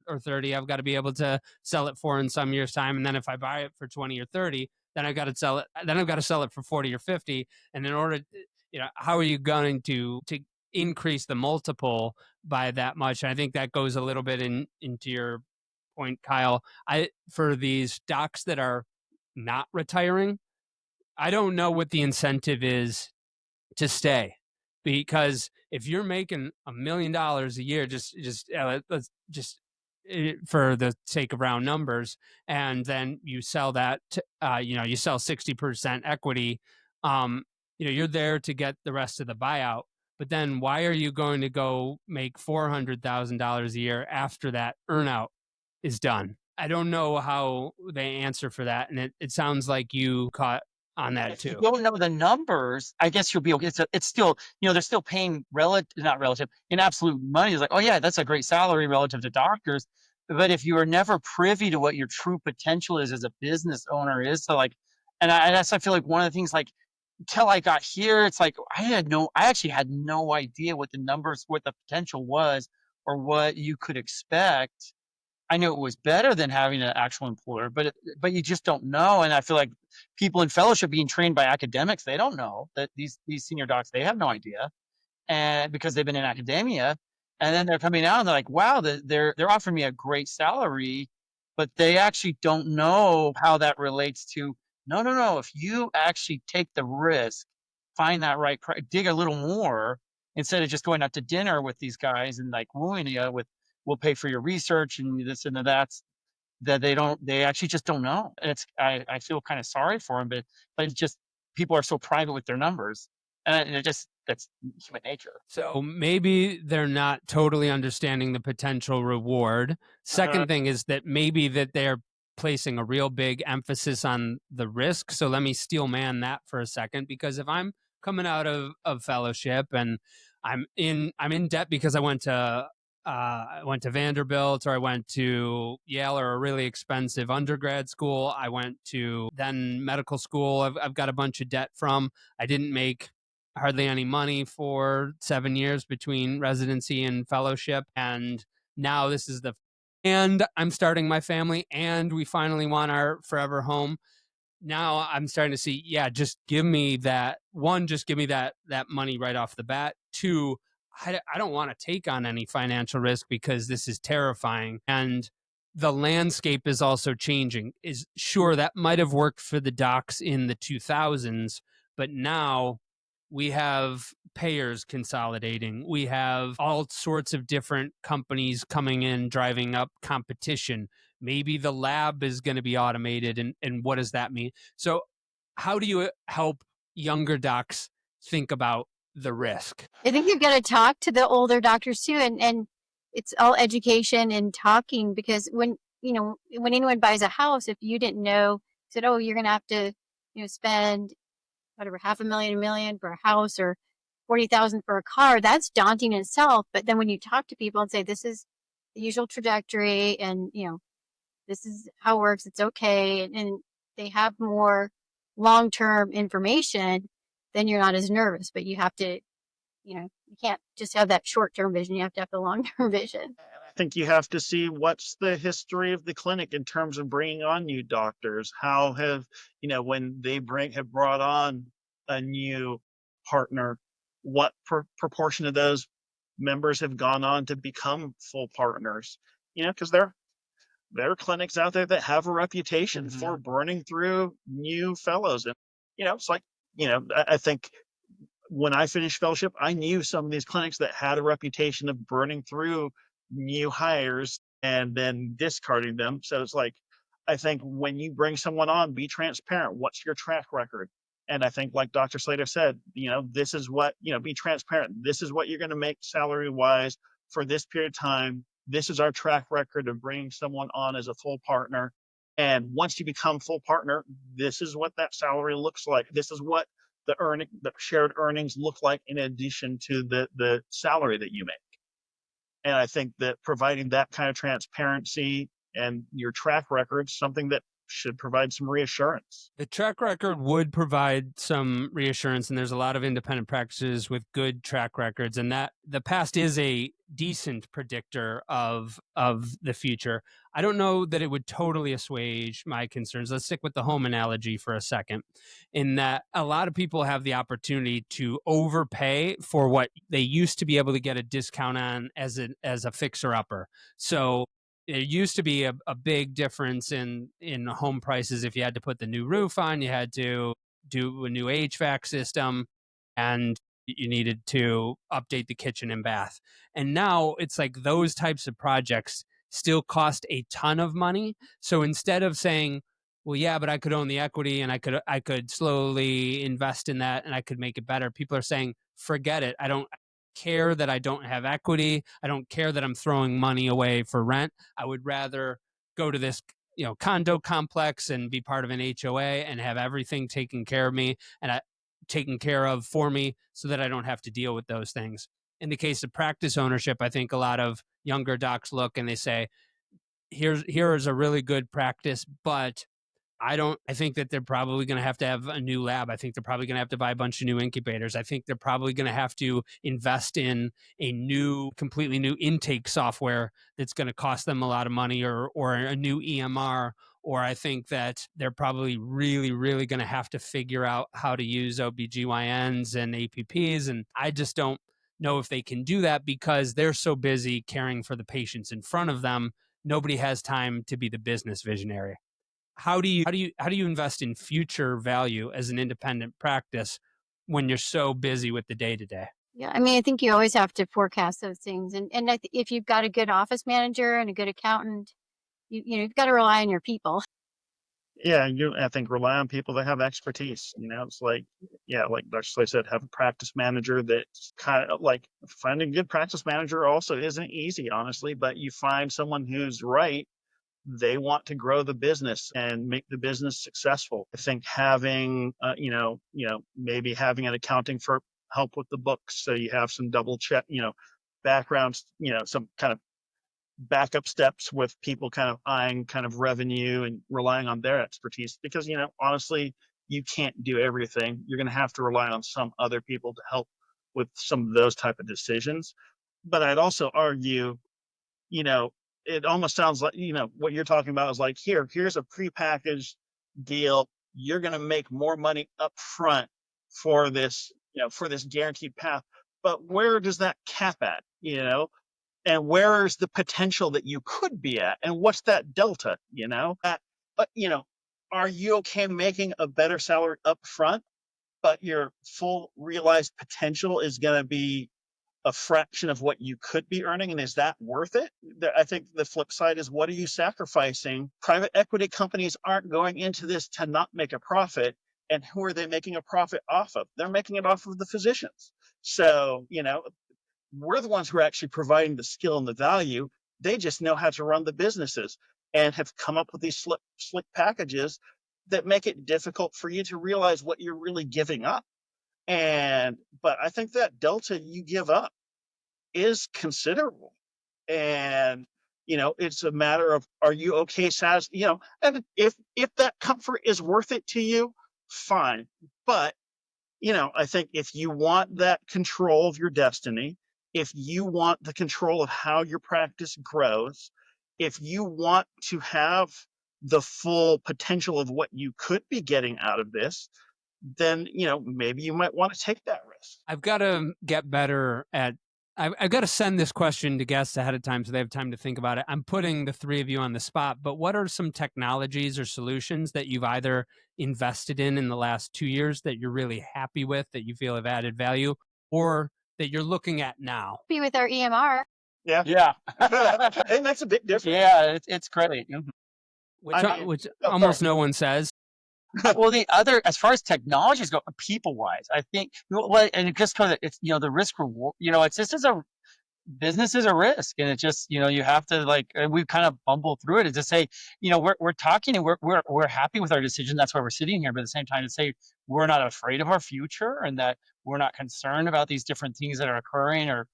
S2: or 30. I've got to be able to sell it for in some years' time. And then if I buy it for 20 or 30, then I've got to sell it. Then I've got to sell it for 40 or 50. And in order, how are you going to increase the multiple by that much. And I think that goes a little bit into your point, Kyle. For these docs that are not retiring, I don't know what the incentive is to stay, because if you're making $1 million a year, let's just for the sake of round numbers, and then you sell that, you sell 60% equity, you're there to get the rest of the buyout. But then why are you going to go make $400,000 a year after that earnout is done? I don't know how they answer for that. And it sounds like you caught on that
S5: If you
S2: too.
S5: don't know the numbers, I guess you'll be okay. It's still, they're still paying not relative, in absolute money. It's like, oh yeah, that's a great salary relative to doctors. But if you are never privy to what your true potential is as a business owner is, so like, I feel like one of the things, like, until I got here, it's like I actually had no idea what the potential was, or what you could expect. I knew it was better than having an actual employer, but you just don't know. And I feel like people in fellowship being trained by academics, they don't know that these senior docs, they have no idea, and because they've been in academia, and then they're coming out and they're like, wow, they're offering me a great salary, but they actually don't know how that relates to, no. If you actually take the risk, find that right, dig a little more, instead of just going out to dinner with these guys and like wooing you with, we'll pay for your research and this and that's, that they actually just don't know. And I feel kind of sorry for them, but it's just, people are so private with their numbers, and that's human nature.
S2: So maybe they're not totally understanding the potential reward. Second thing is that maybe that they're placing a real big emphasis on the risk. So let me steel man that for a second, because if I'm coming out of fellowship and I'm in debt because I went to Vanderbilt, or I went to Yale, or a really expensive undergrad school. I went to then medical school. I've got a bunch of debt from. I didn't make hardly any money for 7 years between residency and fellowship. And now and I'm starting my family, and we finally want our forever home. Now I'm starting to see, just give me that money right off the bat. Two, I don't want to take on any financial risk because this is terrifying. And the landscape is also changing. Is sure that might have worked for the docs in the 2000s, but now we have payers consolidating. We have all sorts of different companies coming in, driving up competition. Maybe the lab is going to be automated. And what does that mean? So how do you help younger docs think about the risk?
S4: I think you've got to talk to the older doctors too, and it's all education and talking, because when anyone buys a house, if you didn't know, said, oh, you're going to have to spend whatever, $500,000, $1 million for a house, or 40,000 for a car, that's daunting in itself. But then when you talk to people and say, this is the usual trajectory, and this is how it works, it's okay, and they have more long-term information, then you're not as nervous. But you have to, you can't just have that short-term vision. You have to have the long-term vision.
S1: I think you have to see what's the history of the clinic in terms of bringing on new doctors. How have, when they have brought on a new partner, what proportion of those members have gone on to become full partners? Because there are clinics out there that have a reputation for burning through new fellows. And, it's like, I think when I finished fellowship, I knew some of these clinics that had a reputation of burning through new hires and then discarding them. So it's like, I think when you bring someone on, be transparent. What's your track record? And I think, like Dr. Slater said, this is what, be transparent. This is what you're going to make salary wise for this period of time. This is our track record of bringing someone on as a full partner. And once you become full partner, this is what that salary looks like. This is what the shared earnings look like in addition to the salary that you make. And I think that providing that kind of transparency and your track record, something that should provide some reassurance.
S2: The track record would provide some reassurance, and there's a lot of independent practices with good track records, and that the past is a decent predictor of the future. I don't know that it would totally assuage my concerns. Let's stick with the home analogy for a second, in that a lot of people have the opportunity to overpay for what they used to be able to get a discount on as a fixer upper. So there used to be a big difference in home prices. If you had to put the new roof on, you had to do a new HVAC system, and you needed to update the kitchen and bath. And now it's like those types of projects still cost a ton of money. So instead of saying, well, yeah, but I could own the equity and I could slowly invest in that and I could make it better, people are saying, forget it. I don't care that I don't have equity. I don't care that I'm throwing money away for rent. I would rather go to this, condo complex and be part of an HOA and have everything taken care of me and taken care of for me so that I don't have to deal with those things. In the case of practice ownership, I think a lot of younger docs look and they say, here is a really good practice, but I think that they're probably going to have a new lab. I think they're probably going to have to buy a bunch of new incubators. I think they're probably going to have to invest in a completely new intake software that's going to cost them a lot of money, or a new EMR. Or I think that they're probably really, really going to have to figure out how to use OBGYNs and APPs. And I just don't know if they can do that because they're so busy caring for the patients in front of them. Nobody has time to be the business visionary. How do you invest in future value as an independent practice when you're so busy with the day-to-day?
S4: Yeah, I mean, I think you always have to forecast those things, and if you've got a good office manager and a good accountant, you've got to rely on your people.
S1: Yeah, I think rely on people that have expertise. It's like, like Dr. Slater said, have a practice manager that's kind of like, finding a good practice manager also isn't easy, honestly, but you find someone who's right. They want to grow the business and make the business successful. I think having, maybe having an accounting firm help with the books, so you have some double check, backgrounds, some kind of backup steps with people kind of eyeing kind of revenue and relying on their expertise. Because, honestly, you can't do everything. You're going to have to rely on some other people to help with some of those type of decisions. But I'd also argue, it almost sounds like, what you're talking about is like, here's a prepackaged deal. You're going to make more money up front for this, for this guaranteed path. But where does that cap at, and where's the potential that you could be at? And what's that delta, are you okay making a better salary up front, but your full realized potential is going to be a fraction of what you could be earning, and is that worth it? I think the flip side is, what are you sacrificing? Private equity companies aren't going into this to not make a profit, and who are they making a profit off of? They're making it off of the physicians. So, we're the ones who are actually providing the skill and the value. They just know how to run the businesses and have come up with these slick packages that make it difficult for you to realize what you're really giving up. But I think that delta you give up is considerable. And, it's a matter of, are you okay, and if that comfort is worth it to you, fine. But, I think if you want that control of your destiny, if you want the control of how your practice grows, if you want to have the full potential of what you could be getting out of this, then, maybe you might want to take that risk.
S2: I've got to get better at, I've got to send this question to guests ahead of time so they have time to think about it. I'm putting the three of you on the spot, but what are some technologies or solutions that you've either invested in the last 2 years that you're really happy with, that you feel have added value, or that you're looking at now?
S4: Be with our EMR.
S5: Yeah.
S1: And that's a big difference.
S5: Yeah, it's great.
S2: Which almost no one says.
S5: Well, the other, as far as technologies go, people-wise, I think, and it just because it's, the risk reward, it's just business is a risk, and it's just, you have to and we kind of bumble through it. Is to say, we're talking and we're happy with our decision. That's why we're sitting here. But at the same time, to say we're not afraid of our future and that we're not concerned about these different things that are occurring, or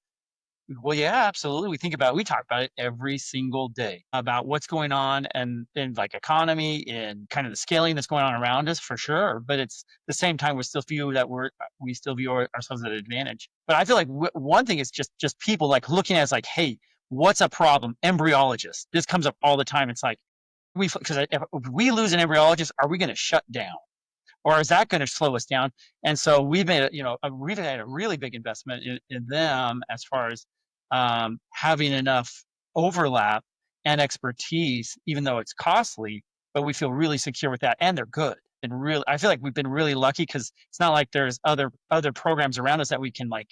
S5: Well, yeah, absolutely. We talk about it every single day about what's going on and in like economy and kind of the scaling that's going on around us for sure. But it's the same time we still view ourselves at an advantage. But I feel like one thing is just people like looking at us like, hey, what's a problem? Embryologists. This comes up all the time. It's like because if we lose an embryologist, are we going to shut down? Or is that going to slow us down? And so we've made we've had a really big investment in them as far as having enough overlap and expertise, even though it's costly, but we feel really secure with that, and they're good. And really, I feel like we've been really lucky because it's not like there's other programs around us that we can like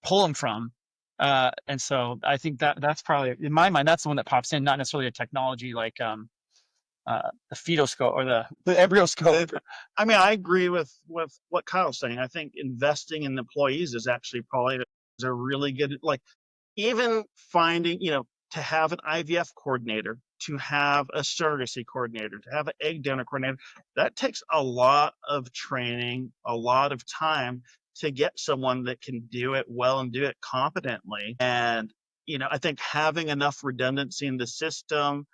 S5: pull them from. And so I think that's probably in my mind that's the one that pops in, not necessarily a technology like the fetoscope or the embryoscope.
S1: I mean, I agree with what Kyle's saying. I think investing in employees is actually probably a really good, like, even finding, to have an IVF coordinator, to have a surrogacy coordinator, to have an egg donor coordinator, that takes a lot of training, a lot of time to get someone that can do it well and do it competently. And, I think having enough redundancy in the system,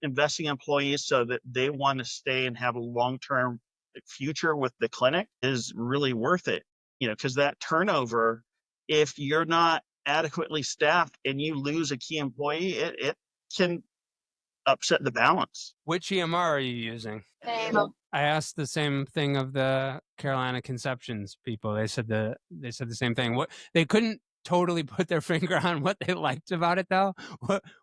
S1: investing in employees so that they want to stay and have a long-term future with the clinic is really worth it. Because that turnover, if you're not adequately staffed and you lose a key employee, it can upset the balance.
S2: Which EMR are you using?
S4: Same.
S2: I asked the same thing of the Carolina Conceptions people. They said the same thing. What they couldn't totally put their finger on what they liked about it though.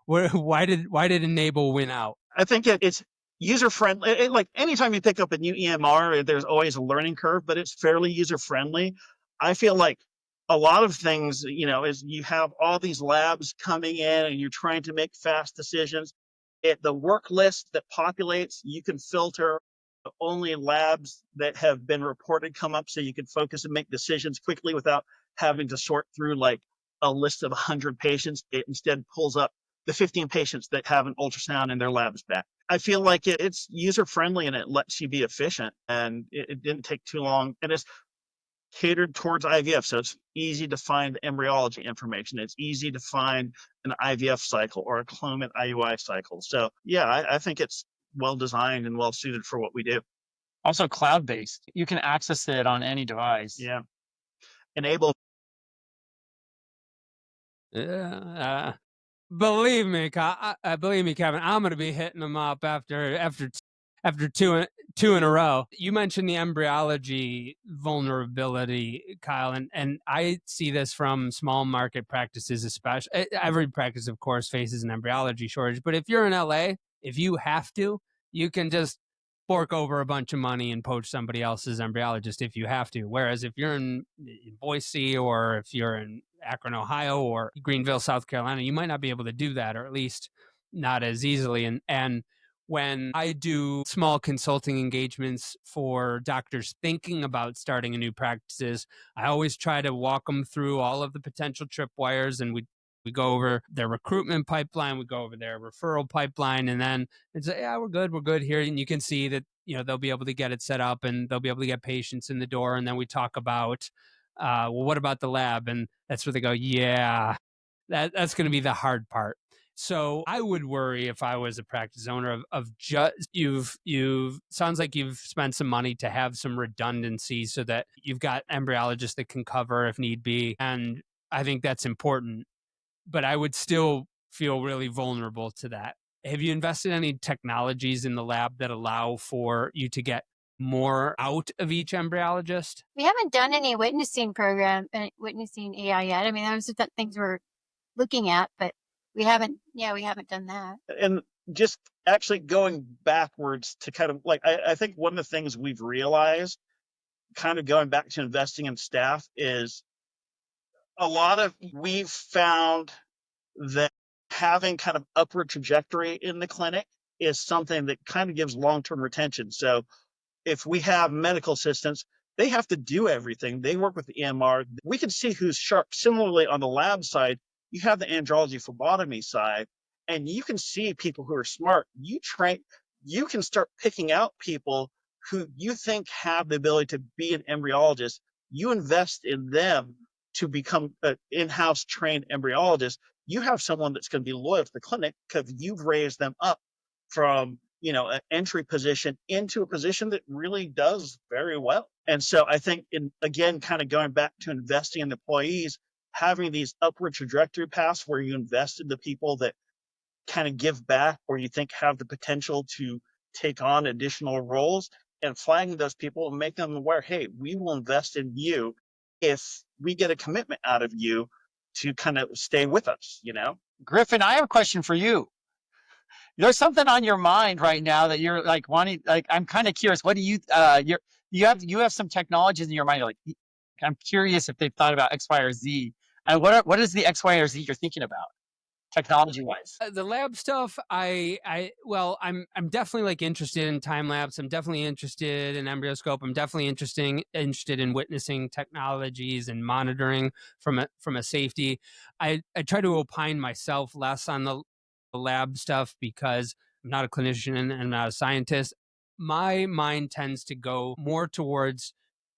S2: Why did Enable win out?
S1: I think it's user friendly. Like anytime you pick up a new EMR, there's always a learning curve, but it's fairly user friendly. I feel like a lot of things, is you have all these labs coming in and you're trying to make fast decisions. The work list that populates, you can filter only labs that have been reported come up so you can focus and make decisions quickly without having to sort through like a list of 100 patients. It instead pulls up the 15 patients that have an ultrasound in their labs back. I feel like it's user friendly and it lets you be efficient, and it didn't take too long, and it's catered towards IVF. So it's easy to find embryology information. It's easy to find an IVF cycle or a Clomid IUI cycle. So yeah, I think it's well designed and well suited for what we do.
S5: Also cloud-based. You can access it on any device.
S1: Yeah. Enable.
S2: Believe me, Kevin, I'm going to be hitting them up after two in a row. You mentioned the embryology vulnerability, Kyle, and I see this from small market practices, especially. Every practice, of course, faces an embryology shortage, but if you're in LA, if you have to, you can just fork over a bunch of money and poach somebody else's embryologist if you have to. Whereas if you're in Boise, or if you're in Akron, Ohio, or Greenville, South Carolina, you might not be able to do that, or at least not as easily. And when I do small consulting engagements for doctors thinking about starting a new practices, I always try to walk them through all of the potential tripwires, and we go over their recruitment pipeline, we go over their referral pipeline, and then it's yeah, we're good here. And you can see that, they'll be able to get it set up and they'll be able to get patients in the door. And then we talk about, well, what about the lab? And that's where they go, yeah, that's going to be the hard part. So I would worry if I was a practice owner of just you've sounds like you've spent some money to have some redundancy so that you've got embryologists that can cover if need be. And I think that's important, but I would still feel really vulnerable to that. Have you invested in any technologies in the lab that allow for you to get more out of each embryologist?
S4: We haven't done any witnessing AI yet. I mean, those are the things we're looking at, but we haven't done that.
S1: And just actually going backwards to kind of like, I think one of the things we've realized, kind of going back to investing in staff, is we've found that having kind of upward trajectory in the clinic is something that kind of gives long-term retention. So if we have medical assistants, they have to do everything. They work with the EMR. We can see who's sharp. Similarly, on the lab side, you have the andrology phlebotomy side, and you can see people who are smart. You can start picking out people who you think have the ability to be an embryologist. You invest in them to become an in-house trained embryologist, you have someone that's going to be loyal to the clinic because you've raised them up from, an entry position into a position that really does very well. And so I think, again, kind of going back to investing in employees, having these upward trajectory paths where you invest in the people that kind of give back or you think have the potential to take on additional roles, and flagging those people and make them aware, hey, we will invest in you if we get a commitment out of you to kind of stay with us,
S5: Griffin, I have a question for you. There's something on your mind right now that you're like wanting, like, I'm kind of curious. What do you have some technologies in your mind? You're like, I'm curious if they've thought about X, Y, or Z. And what is the X, Y, or Z you're thinking about technology wise?
S2: The lab stuff, well, I'm definitely like interested in time lapse. I'm definitely interested in embryoscope. I'm definitely interested in witnessing technologies and monitoring from a safety. I try to opine myself less on the lab stuff because I'm not a clinician and I'm not a scientist. My mind tends to go more towards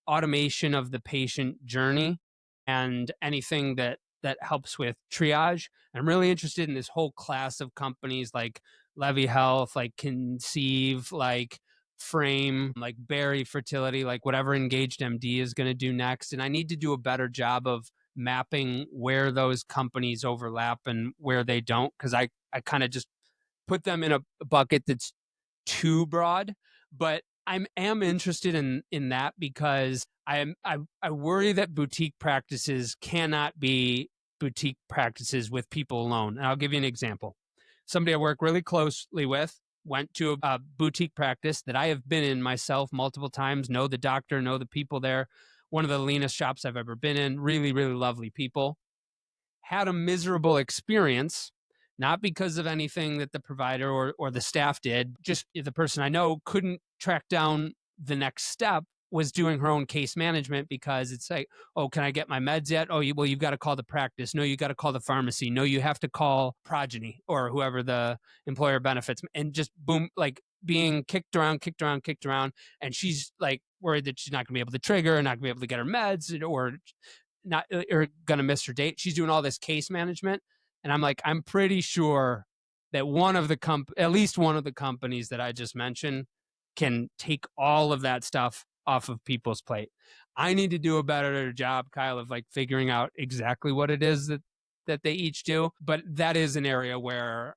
S2: automation of the patient journey and anything that helps with triage. I'm really interested in this whole class of companies like Levy Health, like Conceive, like Frame, like Barry Fertility, like whatever Engaged MD is going to do next. And I need to do a better job of mapping where those companies overlap and where they don't, because I kind of just put them in a bucket that's too broad. But I am interested in that because I worry that boutique practices cannot be boutique practices with people alone. And I'll give you an example. Somebody I work really closely with went to a boutique practice that I have been in myself multiple times, know the doctor, know the people there. One of the leanest shops I've ever been in, really, really lovely people. Had a miserable experience, not because of anything that the provider or the staff did, just the person I know couldn't track down the next step, was doing her own case management because it's like, oh, can I get my meds yet? Oh, well, you've got to call the practice. No, you got to call the pharmacy. No, you have to call Progeny or whoever the employer benefits, and just boom, like being kicked around. And she's like worried that she's not going to be able to trigger and not going to be able to get her meds or not, or going to miss her date. She's doing all this case management. And I'm like, I'm pretty sure that at least one of the companies that I just mentioned can take all of that stuff off of people's plate. I need to do a better job, Kyle, of like figuring out exactly what it is that they each do. But that is an area where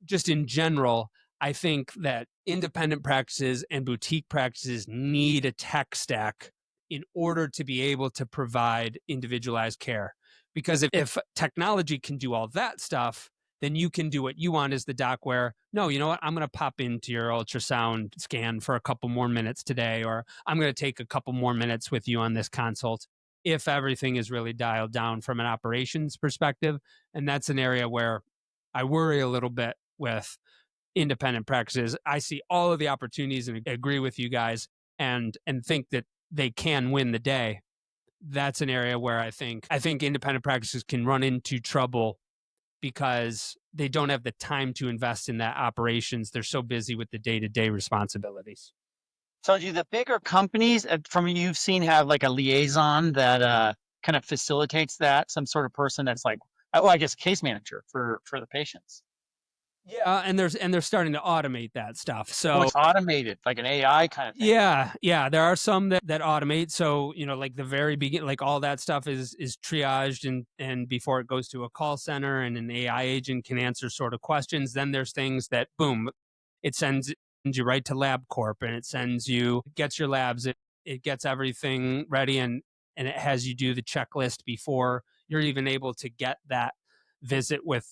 S2: just in general, I think that independent practices and boutique practices need a tech stack in order to be able to provide individualized care. Because if technology can do all that stuff, then you can do what you want as the doc where, no, you know what, I'm going to pop into your ultrasound scan for a couple more minutes today, or I'm going to take a couple more minutes with you on this consult if everything is really dialed down from an operations perspective. And that's an area where I worry a little bit with independent practices. I see all of the opportunities and agree with you guys and think that they can win the day. That's an area where I think independent practices can run into trouble because they don't have the time to invest in that operations. They're so busy with the day-to-day responsibilities.
S5: So do the bigger companies from you've seen have like a liaison that kind of facilitates that, some sort of person that's like, oh, I guess case manager for the patients?
S2: Yeah, and they're starting to automate that stuff. So
S5: it's automated, like an AI kind of thing.
S2: Yeah. There are some that automate. So, like the very beginning, like all that stuff is triaged and before it goes to a call center and an AI agent can answer sort of questions. Then there's things that boom, it sends you right to LabCorp and it gets your labs, it gets everything ready and it has you do the checklist before you're even able to get that visit with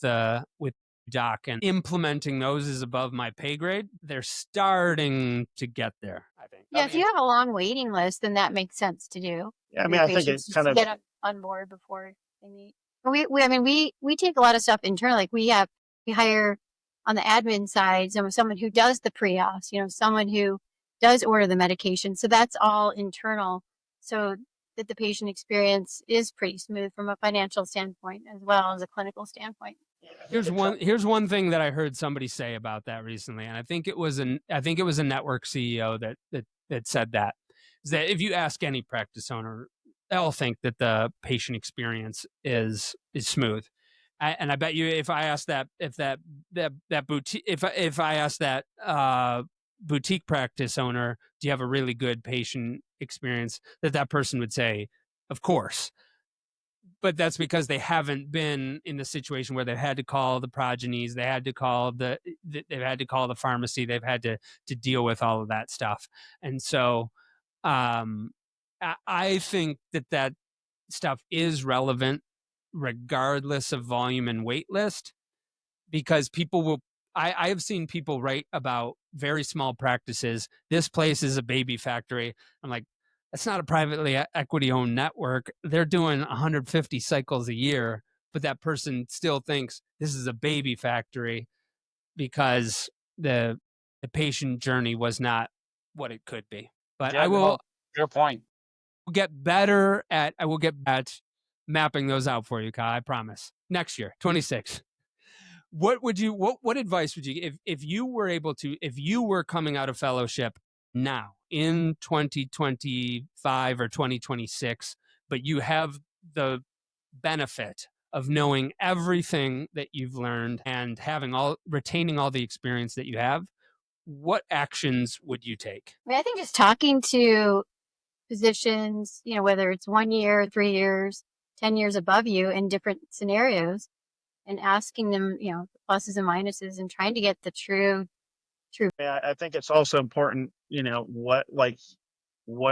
S2: doc, and implementing those is above my pay grade. They're starting to get there, I think.
S4: Yeah, if you have a long waiting list, then that makes sense to do.
S1: Yeah, I mean, I think it's kind of
S4: get on board before they meet. We take a lot of stuff internal. Like we hire on the admin side someone who does the pre-auth, someone who does order the medication. So that's all internal, so that the patient experience is pretty smooth from a financial standpoint as well as a clinical standpoint.
S2: Here's one thing that I heard somebody say about that recently, and I think it was a network CEO that said that, is that if you ask any practice owner all think that the patient experience is smooth. And I bet you, if I asked that boutique, if I asked that boutique practice owner, do you have a really good patient experience, that person would say, of course. But that's because they haven't been in the situation where they've had to call the progenies, they've had to call the pharmacy, they've had to deal with all of that stuff. And so I think that stuff is relevant regardless of volume and wait list, because people will, I have seen people write about very small practices. This place is a baby factory. I'm like, that's not a privately equity owned network. They're doing 150 cycles a year, but that person still thinks this is a baby factory because the patient journey was not what it could be. But
S5: Yeah,
S2: I will
S5: fair point.
S2: get better at mapping those out for you, Kyle. I promise. Next year, 26. What advice would you, if you were coming out of fellowship now in 2025 or 2026, but you have the benefit of knowing everything that you've learned and retaining all the experience that you have, what actions would you take?
S4: I mean, I think just talking to physicians, whether it's 1 year, 3 years, 10 years above you in different scenarios, and asking them, the pluses and minuses, and trying to get the true.
S1: Yeah, I think it's also important, what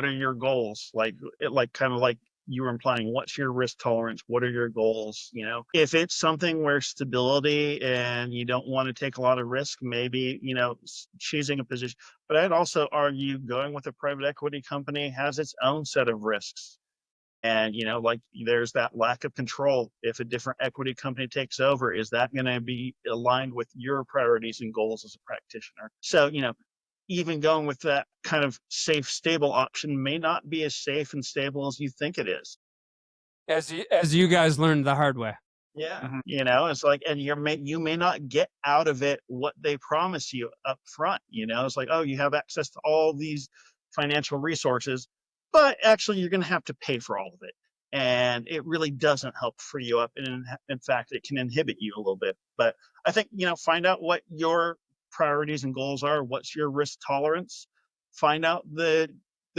S1: are your goals? Kind of like you were implying, what's your risk tolerance? What are your goals? If it's something where stability and you don't want to take a lot of risk, maybe, choosing a position. But I'd also argue going with a private equity company has its own set of risks. And, there's that lack of control. If a different equity company takes over, is that going to be aligned with your priorities and goals as a practitioner? So, even going with that kind of safe, stable option may not be as safe and stable as you think it is.
S2: As you guys learned the hard way.
S1: Yeah. Mm-hmm. It's like, and you may not get out of it what they promise you up front. It's like, oh, you have access to all these financial resources, but actually you're going to have to pay for all of it. And it really doesn't help free you up. And in fact, it can inhibit you a little bit. But I think, find out what your priorities and goals are. What's your risk tolerance? Find out the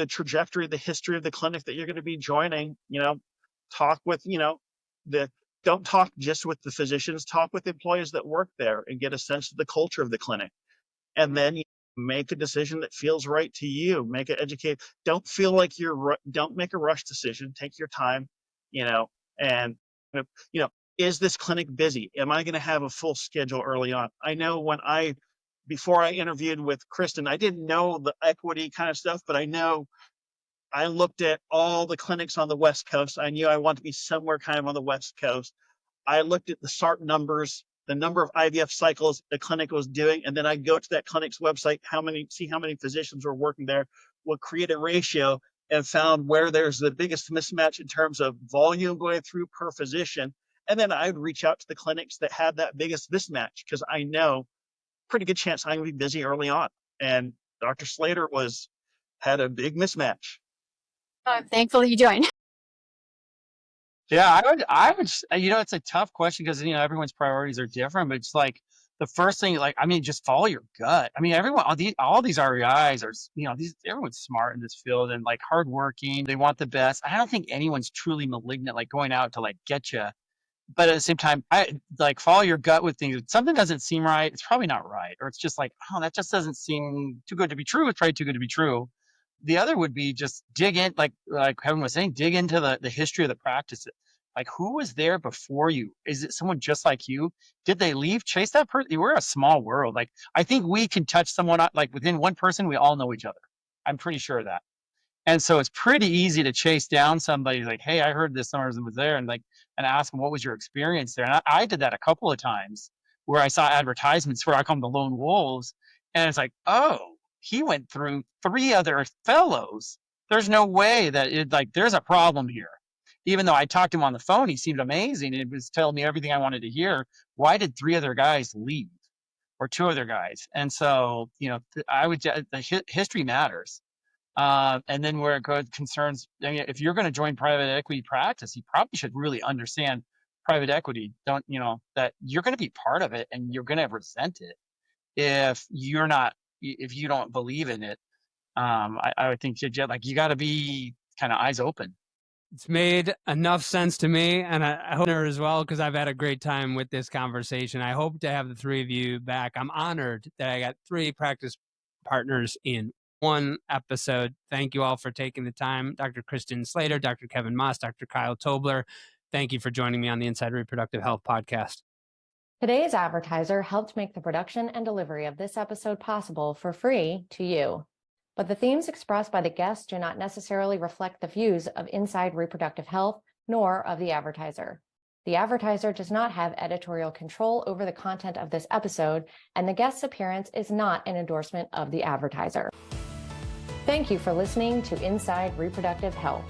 S1: trajectory, the history of the clinic that you're going to be joining. Talk with, don't talk just with the physicians, talk with employees that work there and get a sense of the culture of the clinic. And then you make a decision that feels right to you. Make it educated. Don't feel like don't make a rush decision. Take your time, and, is this clinic busy? Am I going to have a full schedule early on? I know before I interviewed with Cristin, I didn't know the equity kind of stuff, but I looked at all the clinics on the West Coast. I knew I wanted to be somewhere kind of on the West Coast. I looked at the SART numbers, the number of IVF cycles the clinic was doing, and then I'd go to that clinic's website, see how many physicians were working there, would create a ratio, and found where there's the biggest mismatch in terms of volume going through per physician. And then I'd reach out to the clinics that had that biggest mismatch, because I know pretty good chance I'm going to be busy early on. And Dr. Slater had a big mismatch.
S4: I'm thankful you joined.
S5: Yeah, I would, it's a tough question because, everyone's priorities are different, but it's like the first thing, just follow your gut. All these REIs are, everyone's smart in this field and hardworking. They want the best. I don't think anyone's truly malignant, going out to get you. But at the same time, I follow your gut with things. If something doesn't seem right, it's probably not right. Or it's just oh, that just doesn't seem too good to be true. It's probably too good to be true. The other would be just dig in, like Kevin was saying, dig into the history of the practices. Who was there before you? Is it someone just like you? Did they leave? Chase that person. We're a small world. I think we can touch someone within one person. We all know each other. I'm pretty sure of that. And so it's pretty easy to chase down somebody hey, I heard this someone was there, and ask them, what was your experience there? And I did that a couple of times where I saw advertisements where I call them the lone wolves. And it's oh, he went through 3 other fellows. There's no way that there's a problem here. Even though I talked to him on the phone, he seemed amazing. It was telling me everything I wanted to hear. Why did 3 other guys leave, or 2 other guys? And so, I would, the history matters. And then where it goes concerns, I mean, if you're going to join private equity practice, you probably should really understand private equity. Don't, that you're going to be part of it and you're going to resent it if you don't believe in it. I would think you got to be kind of eyes open.
S2: It's made enough sense to me, and I hope as well, because I've had a great time with this conversation. I hope to have the three of you back. I'm honored that I got three practice partners in one episode. Thank you all for taking the time. Dr. Cristin Slater, Dr. Kevin Maas, Dr. Kyle Tobler. Thank you for joining me on the Inside Reproductive Health podcast.
S3: Today's advertiser helped make the production and delivery of this episode possible for free to you. But the themes expressed by the guests do not necessarily reflect the views of Inside Reproductive Health, nor of the advertiser. The advertiser does not have editorial control over the content of this episode, and the guest's appearance is not an endorsement of the advertiser. Thank you for listening to Inside Reproductive Health.